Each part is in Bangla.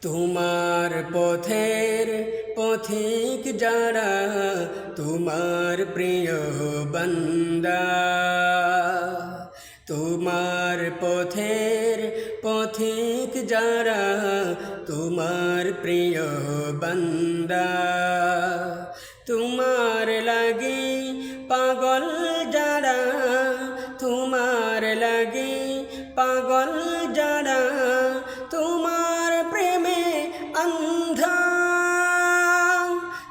তোমার পথের পথিক যারা তোমার প্রিয় বান্দা, তোমার পথের পথিক যারা তোমার প্রিয় বান্দা, তোমার লাগি পাগল যারা, তোমার লাগি পাগল যারা, তোমার প্রেমে অন্ধা,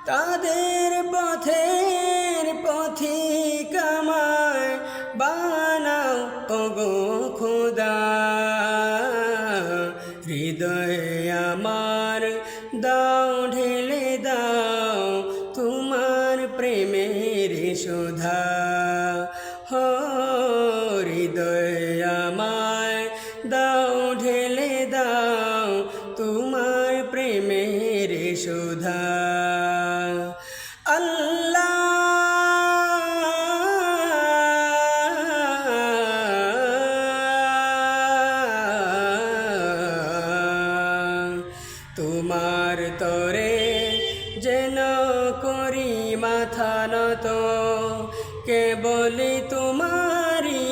তাদের পথের পথিক আমায় বানাও ওগো খোদা। হৃদয়ে আমার দাও ঢেলে দাও তোমার প্রেমের সুধা, হো হৃদয়ে আমায় দাও ঢেলে দাও তোমার প্রেমের সুধা। আল্লাহ তোমার তরে যেন করি মাথা নত, কেবলি তোমারি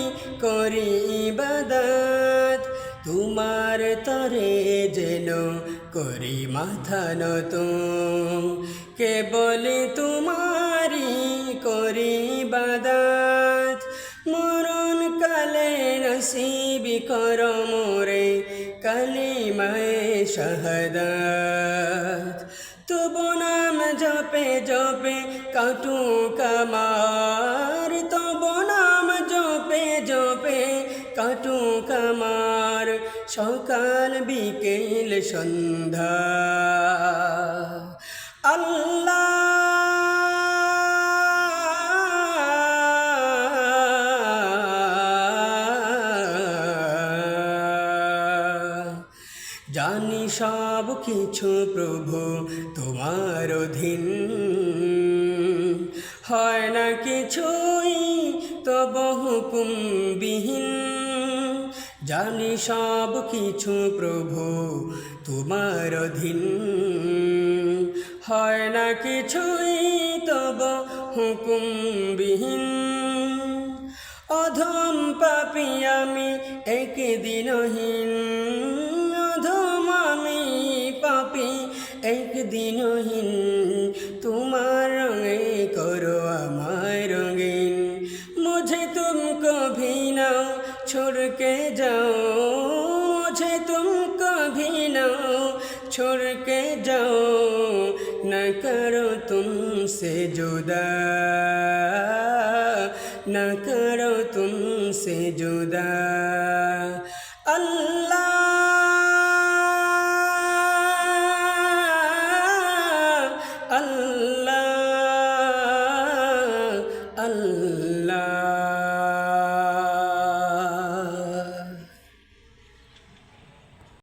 করি ইবাদত, তোমার তরে যেন করি মাথা নত, কেবলি তোমারি করি ইবাদত। মরণ কালে নসিবি কর মোরে কালিমায়ে শাহাদাত, তবু নাম জপে জপে কাটু কামার, তবু নাম জপে জপে কাটু কামার, সকাল বিকেল সন্ধ্যা। আল্লাহ জানি সব কিছু প্রভু তোমার অধীন, হয় না কিছুই তব হুকুমবিহীন। জানি সব কিছু প্রভু তোমার অধীন, হয় না কিছুই তব হুকুমবিহীন। অধম পাপী আমি একদিনহীন, অধম আমি পাপী একদিনহীন, তোমার রঙে করো আমায় রঙিন। মুঝে তুম কভি না छोड़ के जाओ, मुझे तुम कभी ना छोड़ के जाओ, न करो तुमसे जुदा, न करो तुमसे जुदा। अल्लाह अल्लाह अल्लाह।